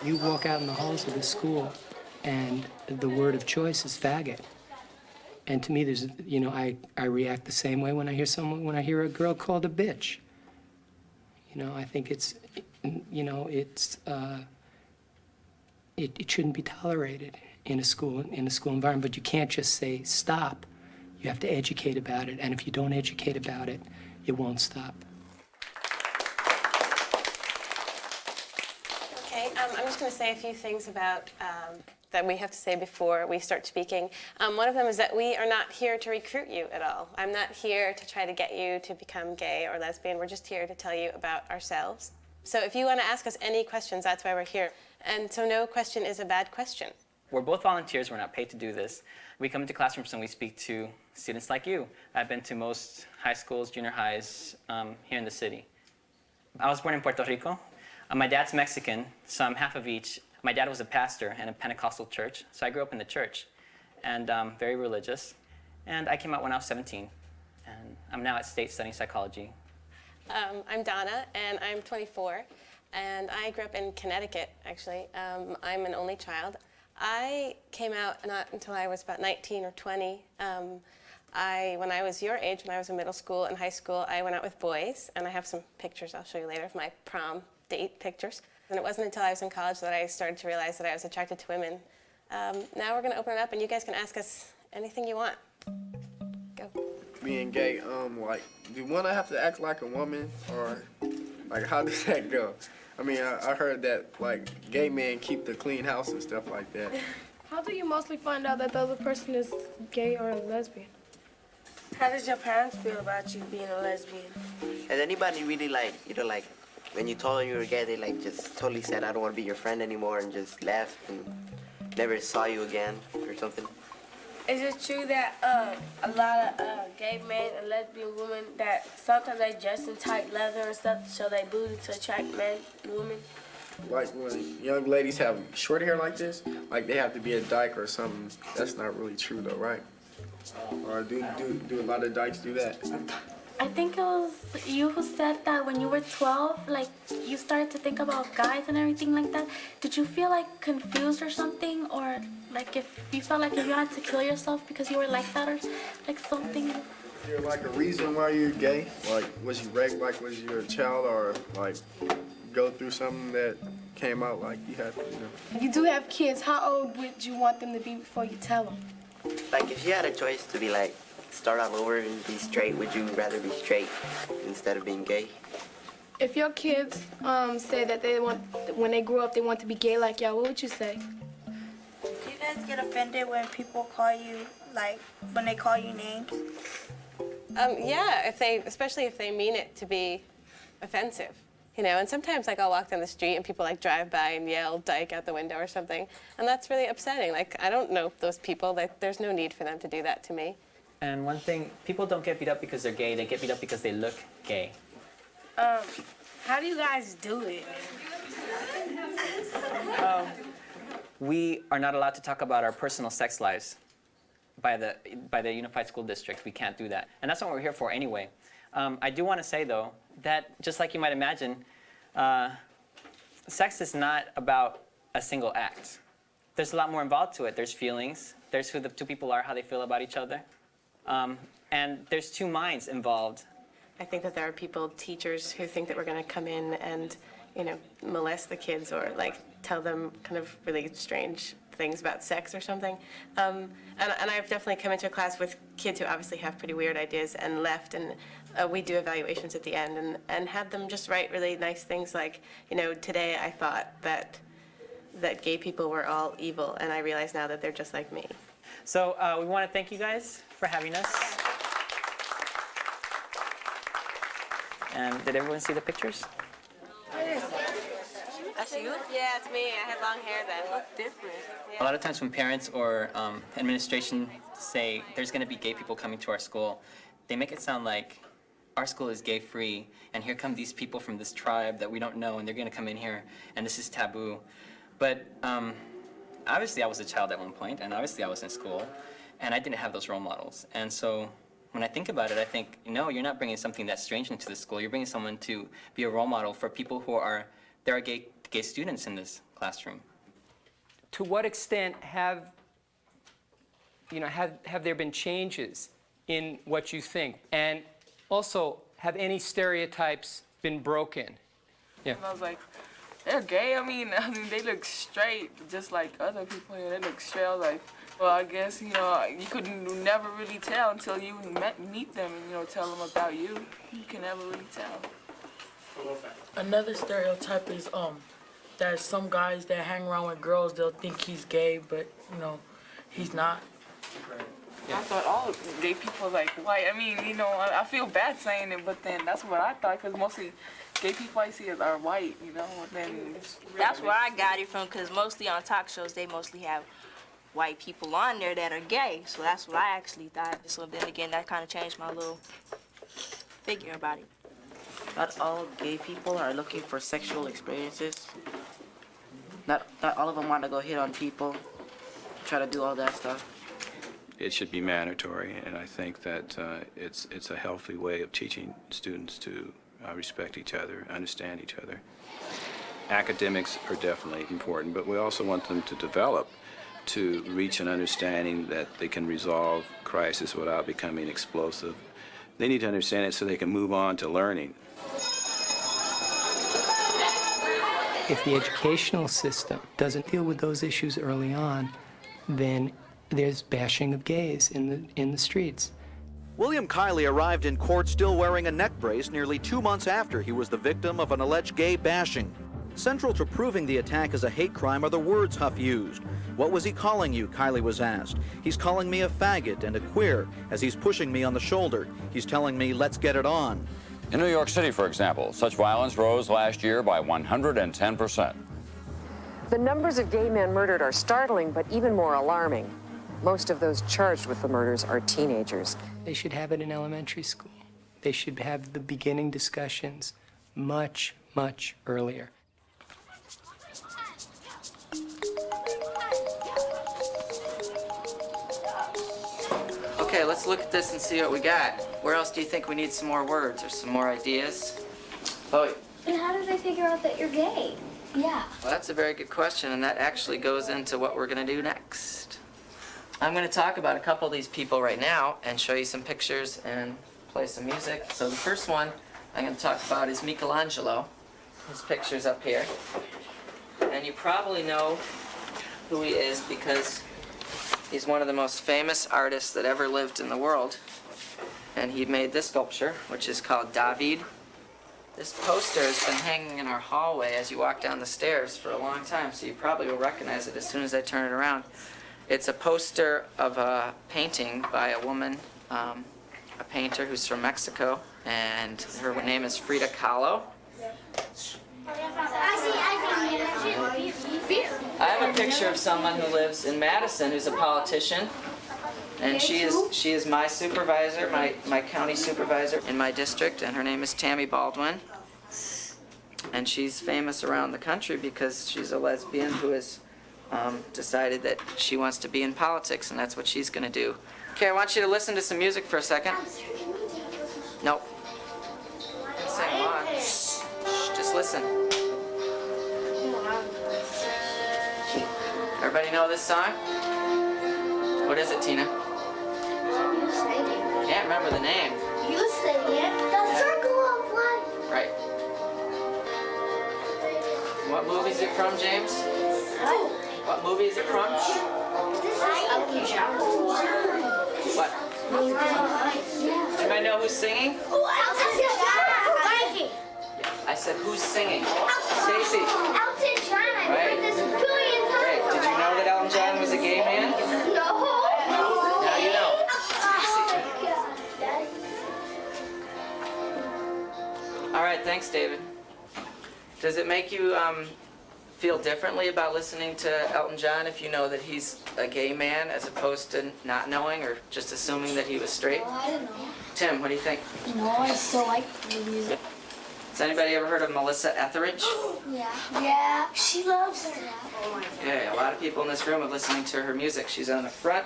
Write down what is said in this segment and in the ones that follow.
You walk out in the halls of the school, and the word of choice is faggot. And to me, there's, you know, I react the same way when I hear a girl called a bitch. You know, I think it's, you know, it shouldn't be tolerated in a school environment. But you can't just say stop. You have to educate about it, and if you don't educate about it, it won't stop. Okay, I'm just going to say a few things about that we have to say before we start speaking. One of them is that we are not here to recruit you at all. I'm not here to try to get you to become gay or lesbian. We're just here to tell you about ourselves. So if you want to ask us any questions, that's why we're here. And so no question is a bad question. We're both volunteers. We're not paid to do this. We come into classrooms and we speak to students like you. I've been to most high schools, junior highs here in the city. I was born in Puerto Rico. My dad's Mexican, so I'm half of each. My dad was a pastor in a Pentecostal church, so I grew up in the church, and very religious. And I came out when I was 17, and I'm now at State studying psychology. I'm Donna, and I'm 24, and I grew up in Connecticut, actually. I'm an only child. I came out not until I was about 19 or 20. When I was your age, when I was in middle school and high school, I went out with boys, and I have some pictures I'll show you later of my prom date pictures. And it wasn't until I was in college that I started to realize that I was attracted to women. Now we're going to open it up, and you guys can ask us anything you want. Go. Being gay, like, do one have to act like a woman, or, like, how does that go? I mean, I heard that, like, gay men keep the clean house and stuff like that. How do you mostly find out that the other person is gay or a lesbian? How does your parents feel about you being a lesbian? Has anybody really, like, you know, like, when you told them you were gay, they, like, just totally said, I don't want to be your friend anymore, and just left and never saw you again or something? Is it true that a lot of gay men and lesbian women, that sometimes they dress in tight leather and stuff to show their booty to attract men and women? Like, when young ladies have short hair like this, like, they have to be a dyke or something. That's not really true, though, right? Or do a lot of dykes do that? I think it was you who said that when you were 12, like, you started to think about guys and everything like that. Did you feel, like, confused or something? Or, like, if you felt like if you had to kill yourself because you were like that or, like, something? Is there, like, a reason why you're gay? Like, was you raped, like, was you a child, or, like, go through something that came out, like, you had to, you know? If you do have kids, how old would you want them to be before you tell them? Like, if you had a choice to be, like, start all over and be straight, would you rather be straight instead of being gay? If your kids say that they want, when they grow up, they want to be gay like y'all, what would you say? Do you guys get offended when people call you, like, when they call you names? Yeah, especially if they mean it to be offensive. You know, and sometimes, like, I'll walk down the street and people, like, drive by and yell dyke out the window or something, and that's really upsetting. Like, I don't know those people. Like, there's no need for them to do that to me. And one thing, people don't get beat up because they're gay. They get beat up because they look gay. How do you guys do it? We are not allowed to talk about our personal sex lives by the Unified School District. We can't do that. And that's what we're here for anyway. I do want to say, though, that just like you might imagine, sex is not about a single act. There's a lot more involved to it. There's feelings. There's who the two people are, how they feel about each other. And there's two minds involved. I think that there are people, teachers, who think that we're going to come in and, you know, molest the kids or, like, tell them kind of really strange things about sex or something. And I've definitely come into a class with kids who obviously have pretty weird ideas and left, and we do evaluations at the end and have them just write really nice things like, you know, today I thought that gay people were all evil, and I realize now that they're just like me. So we want to thank you guys for having us. And did everyone see the pictures? That's you? Yeah, it's me. I had long hair then. Look different. Yeah. A lot of times when parents or administration say there's going to be gay people coming to our school, they make it sound like our school is gay-free, and here come these people from this tribe that we don't know, and they're going to come in here, and this is taboo. But obviously I was a child at one point, and obviously I was in school, and I didn't have those role models. And so when I think about it, I think, no, you're not bringing something that's strange into the school. You're bringing someone to be a role model for people who are, there are gay gay students in this classroom. To what extent have there been changes in what you think? And also, have any stereotypes been broken? Yeah. And I was like, they're gay? I mean, they look straight, just like other people here. They look straight. I was like, well, I guess, you could never really tell until you meet them and, tell them about you. You can never really tell. Another stereotype is that some guys that hang around with girls, they'll think he's gay, but, he's not. Yeah. I thought all gay people are like white. I mean, I feel bad saying it, but then that's what I thought, because mostly gay people I see are white, and then That's where I got it from, because mostly on talk shows, they mostly have white people on there that are gay. So that's what I actually thought. So then again, that kind of changed my little figure about it. Not all gay people are looking for sexual experiences. Not all of them want to go hit on people, try to do all that stuff. It should be mandatory, and I think that it's a healthy way of teaching students to respect each other, understand each other. Academics are definitely important, but we also want them to develop to reach an understanding that they can resolve crisis without becoming explosive. They need to understand it so they can move on to learning. If the educational system doesn't deal with those issues early on, then there's bashing of gays in the streets. William Kiley arrived in court still wearing a neck brace nearly 2 months after he was the victim of an alleged gay bashing. Central to proving the attack as a hate crime are the words Huff used. What was he calling you, Kiley was asked. He's calling me a faggot and a queer as he's pushing me on the shoulder. He's telling me, let's get it on. In New York City, for example, such violence rose last year by 110%. The numbers of gay men murdered are startling, but even more alarming. Most of those charged with the murders are teenagers. They should have it in elementary school. They should have the beginning discussions much, much earlier. Okay, let's look at this and see what we got. Where else do you think we need some more words or some more ideas? Oh, And how do they figure out that you're gay? Yeah. well, that's a very good question, and that actually goes into what we're going to do next. I'm going to talk about a couple of these people right now and show you some pictures and play some music. So the first one I'm going to talk about is Michelangelo. His picture's up here. And you probably know who he is because he's one of the most famous artists that ever lived in the world. And he made this sculpture, which is called David. This poster has been hanging in our hallway as you walk down the stairs for a long time, so you probably will recognize it as soon as I turn it around. It's a poster of a painting by a woman, a painter who's from Mexico, and her name is Frida Kahlo. I have a picture of someone who lives in Madison who's a politician, and she is my supervisor, my county supervisor in my district, and her name is Tammy Baldwin. And she's famous around the country because she's a lesbian who has decided that she wants to be in politics, and that's what she's going to do. Okay, I want you to listen to some music for a second. Nope. Don't sing along. Shh, just listen. Everybody know this song? What is it, Tina? Can't remember the name. You say it. The Circle of Life. Right. What movie is it from, James? What movie is it from? What? Anybody know who's singing? I said, who's singing? Stacy. Elton John. I've Right. heard this a billion times. Great. Did you know that Elton John was a gay man? No. Now you know. All right, thanks, David. Does it make you feel differently about listening to Elton John if you know that he's a gay man as opposed to not knowing or just assuming that he was straight? Well, I don't know. Tim, what do you think? No, I still like the music. Has anybody ever heard of Melissa Etheridge? Yeah. Yeah. She loves that. Okay, a lot of people in this room are listening to her music. She's on the front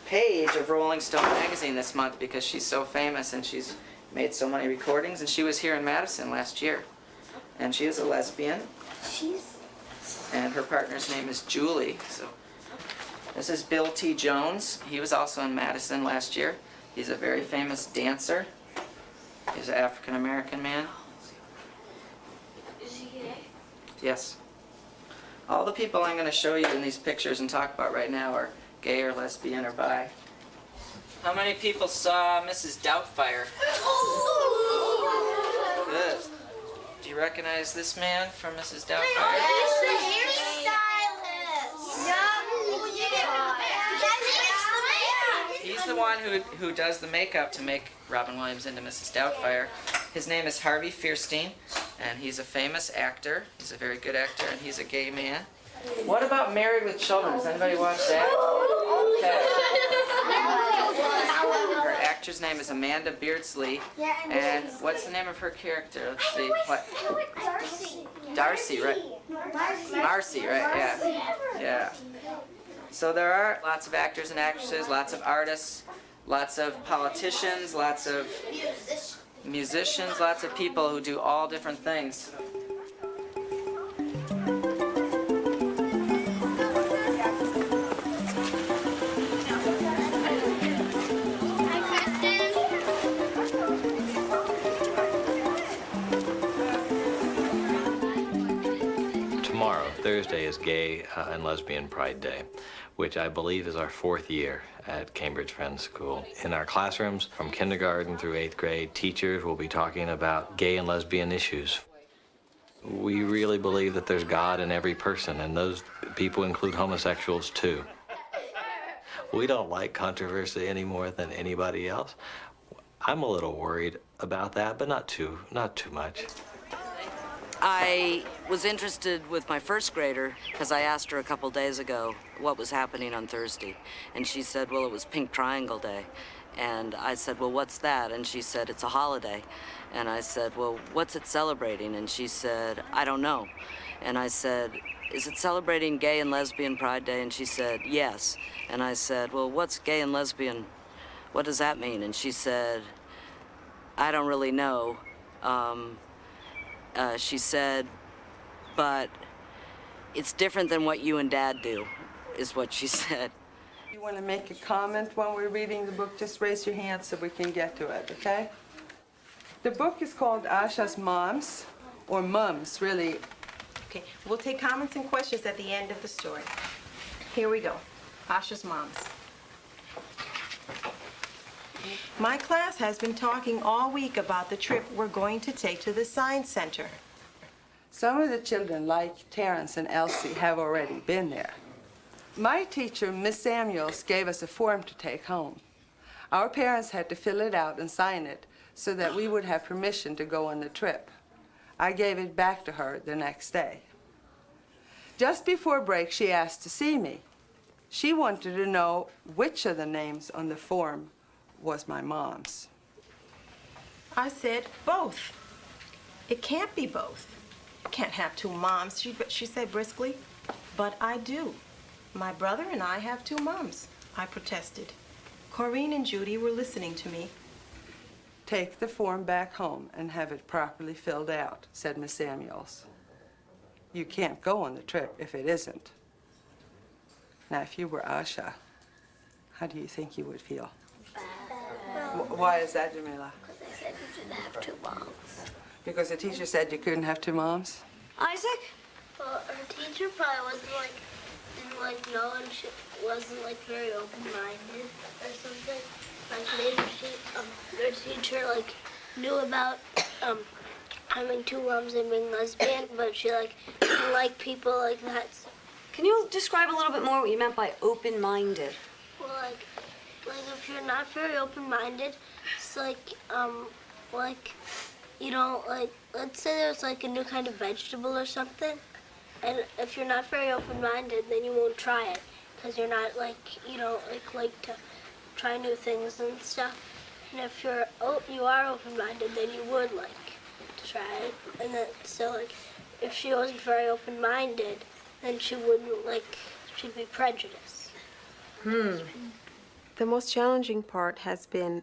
page of Rolling Stone magazine this month because she's so famous and she's made so many recordings, and she was here in Madison last year. and she is a lesbian. And her partner's name is Julie. So this is Bill T. Jones. He was also in Madison last year. He's a very famous dancer. He's an African-American man. Is he gay? Yes. All the people I'm going to show you in these pictures and talk about right now are gay or lesbian or bi. How many people saw Mrs. Doubtfire? Good. Do you recognize this man from Mrs. Doubtfire? He's the one who does the makeup to make Robin Williams into Mrs. Doubtfire. His name is Harvey Fierstein, and he's a famous actor. He's a very good actor, and he's a gay man. What about Married with Children? Does anybody watch that? Okay. Her actor's name is Amanda Beardsley, and what's the name of her character? Let's see. What? Darcy, right? Marcy, right? Yeah. Yeah. So there are lots of actors and actresses, lots of artists, lots of politicians, lots of musicians, lots of people who do all different things. Tomorrow, Thursday, is Gay and Lesbian Pride Day, which I believe is our 4th year at Cambridge Friends School. In our classrooms, from kindergarten through 8th grade, teachers will be talking about gay and lesbian issues. We really believe that there's God in every person, and those people include homosexuals too. We don't like controversy any more than anybody else. I'm a little worried about that, but not too much. I was interested with my first grader because I asked her a couple days ago what was happening on Thursday. And she said, well, it was Pink Triangle Day. And I said, well, what's that? And she said, it's a holiday. And I said, well, what's it celebrating? And she said, I don't know. And I said, is it celebrating Gay and Lesbian Pride Day? And she said, yes. And I said, well, what's gay and lesbian? What does that mean? And she said, I don't really know. She said, but it's different than what you and Dad do, is what she said. If you want to make a comment when we're reading the book, just raise your hand so we can get to it, okay? The book is called Asha's Moms, or Mums, really. Okay, we'll take comments and questions at the end of the story. Here we go. Asha's Moms. My class has been talking all week about the trip we're going to take to the Science Center. Some of the children, like Terrence and Elsie, have already been there. My teacher, Miss Samuels, gave us a form to take home. Our parents had to fill it out and sign it so that we would have permission to go on the trip. I gave it back to her the next day. Just before break, she asked to see me. She wanted to know which of the names on the form was my mom's. I said both. It can't be both. Can't have two moms, she said briskly. But I do. My brother and I have two moms, I protested. Corrine and Judy were listening to me. Take the form back home and have it properly filled out, said Miss Samuels. You can't go on the trip if it isn't. Now, if you were Asha, how do you think you would feel? Why is that, Jamila? Because they said you shouldn't have two moms. Because the teacher said you couldn't have two moms? Isaac? Well, her teacher probably didn't know, and she wasn't very open-minded or something. Maybe their teacher knew about having two moms and being lesbian, but she didn't like people like that. Can you describe a little bit more what you meant by open-minded? Well, if you're not very open-minded, it's you don't let's say there's a new kind of vegetable or something, and if you're not very open-minded, then you won't try it, because you're not you don't like to try new things and stuff. And if you are open-minded, then you would like to try it. And then if she wasn't very open-minded, then she wouldn't she'd be prejudiced. The most challenging part has been,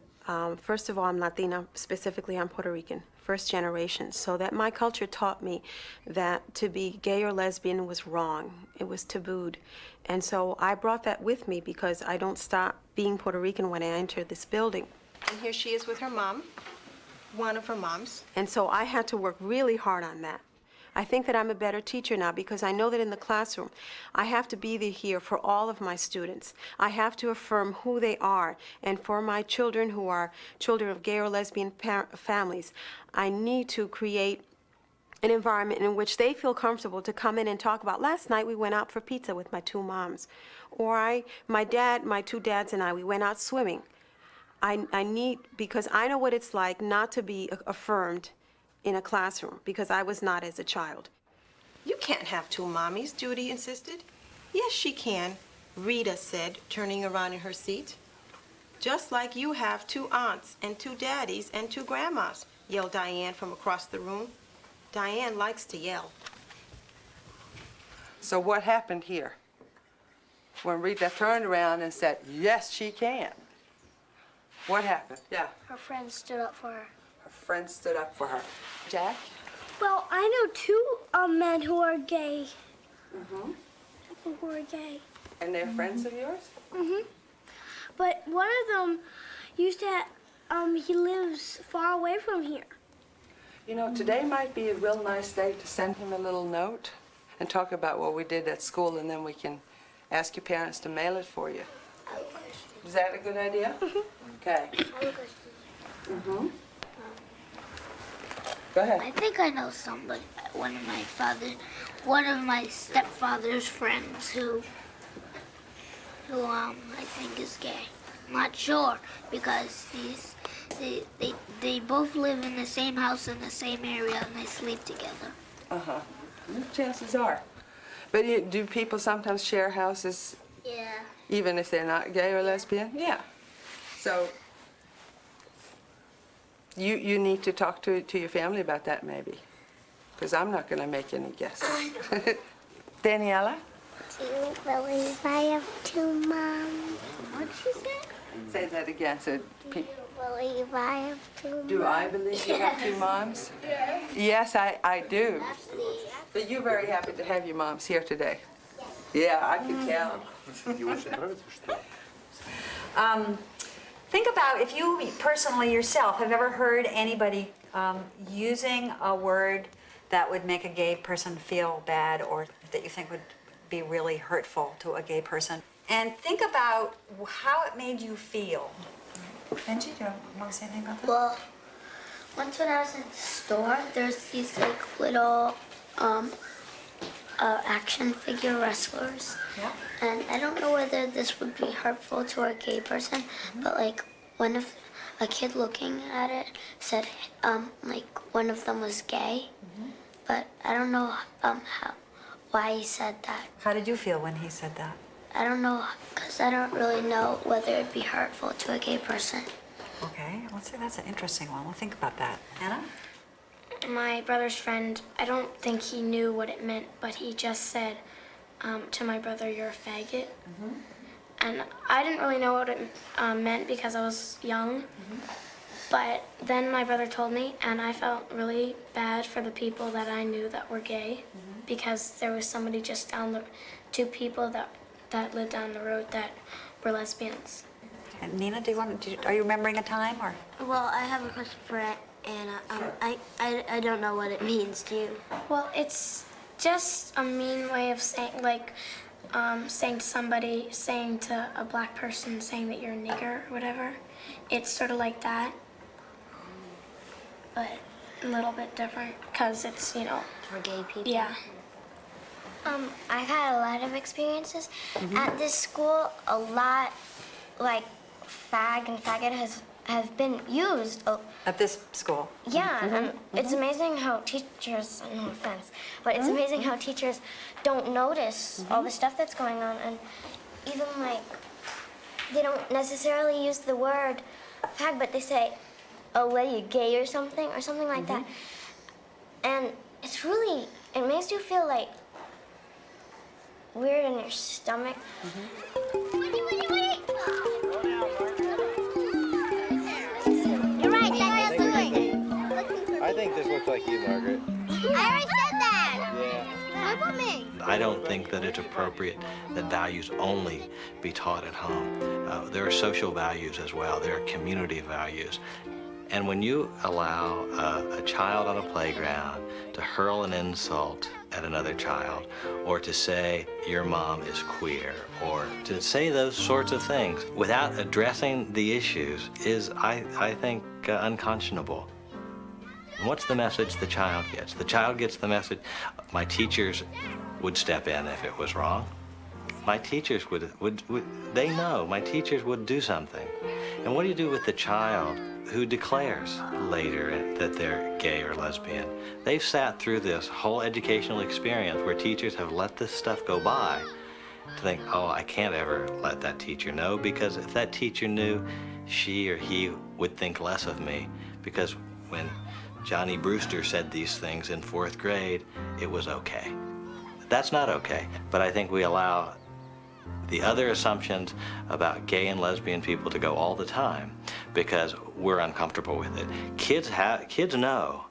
first of all, I'm Latina, specifically I'm Puerto Rican. first generation, so that my culture taught me that to be gay or lesbian was wrong. It was tabooed. And so I brought that with me because I don't stop being Puerto Rican when I enter this building. And here she is with her mom, one of her moms. And so I had to work really hard on that. I think that I'm a better teacher now because I know that in the classroom, I have to be here for all of my students. I have to affirm who they are. And for my children who are children of gay or lesbian families, I need to create an environment in which they feel comfortable to come in and talk about, last night we went out for pizza with my two moms. Or my two dads and I, we went out swimming. I need, because I know what it's like not to be affirmed in a classroom, because I was not as a child. You can't have two mommies, Judy insisted. Yes, she can, Rita said, turning around in her seat. Just like you have two aunts and two daddies and two grandmas, yelled Diane from across the room. Diane likes to yell. So what happened here? When Rita turned around and said, yes, she can. What happened? Yeah. Her friend stood up for her. Her friend stood up for her. Jack? Well, I know two men who are gay. Mm-hmm. People who are gay. And they're friends of yours? Mm-hmm. But one of them used to, he lives far away from here. You know, today might be a real nice day to send him a little note and talk about what we did at school, and then we can ask your parents to mail it for you. Is that a good idea? Mm-hmm. Okay. Mm-hmm. Go ahead. I think I know somebody, one of my stepfather's friends who I think is gay. I'm not sure because they both live in the same house in the same area and they sleep together. Uh-huh. Chances are. But do people sometimes share houses? Yeah. Even if they're not gay or lesbian? Yeah. So you need to talk to your family about that maybe, because I'm not going to make any guesses. Daniela? Do you believe I have two moms? What'd she say? Say that again. So, Do you believe I have two moms? do I believe you have two moms? Yes, I do. But you're very happy to have your moms here today. Yeah, I can tell. Think about if you personally yourself have ever heard anybody using a word that would make a gay person feel bad or that you think would be really hurtful to a gay person. And think about how it made you feel. Benji, do you want to say anything about that? Well, once when I was in the store, there's these like little action figure wrestlers. Yeah. And I don't know whether this would be hurtful to a gay person, but like a kid looking at it said like one of them was gay, but I don't know why he said that. How did you feel when he said that? I don't know, because I don't really know whether it'd be hurtful to a gay person. Okay, let's say that's an interesting one. We'll think about that. Anna? My brother's friend, I don't think he knew what it meant, but he just said to my brother, "You're a faggot." And I didn't really know what it meant because I was young. But then my brother told me, and I felt really bad for the people that I knew that were gay, because there was somebody just two people that lived down the road that were lesbians. And Nina, are you remembering a time or? Well, I have a question for Anna. I don't know what it means, do you? Well, it's just a mean way of saying, like, saying to a black person, saying that you're a nigger or whatever. It's sort of like that, but a little bit different, because it's, For gay people? Yeah. I've had a lot of experiences. At this school, a lot, like, fag and faggot have been used. At this school? Yeah, and it's amazing how teachers, no offense, but it's amazing how teachers don't notice all the stuff that's going on, and even like, they don't necessarily use the word fag, but they say, "Oh, what are you, gay or something like that." And it's really, it makes you feel like weird in your stomach. I think this looks like you, Margaret. I already said that. Yeah. What about me? I don't think that it's appropriate that values only be taught at home. There are social values as well. There are community values. And when you allow a child on a playground to hurl an insult at another child, or to say your mom is queer, or to say those sorts of things without addressing the issues is, I think, unconscionable. And what's the message the child gets? The child gets the message, my teachers would step in if it was wrong. My teachers would they know, my teachers would do something. And what do you do with the child who declares later that they're gay or lesbian? They've sat through this whole educational experience where teachers have let this stuff go by to think, oh, I can't ever let that teacher know, because if that teacher knew, she or he would think less of me, because when Johnny Brewster said these things in 4th grade, it was okay. That's not okay, but I think we allow the other assumptions about gay and lesbian people to go all the time because we're uncomfortable with it. Kids know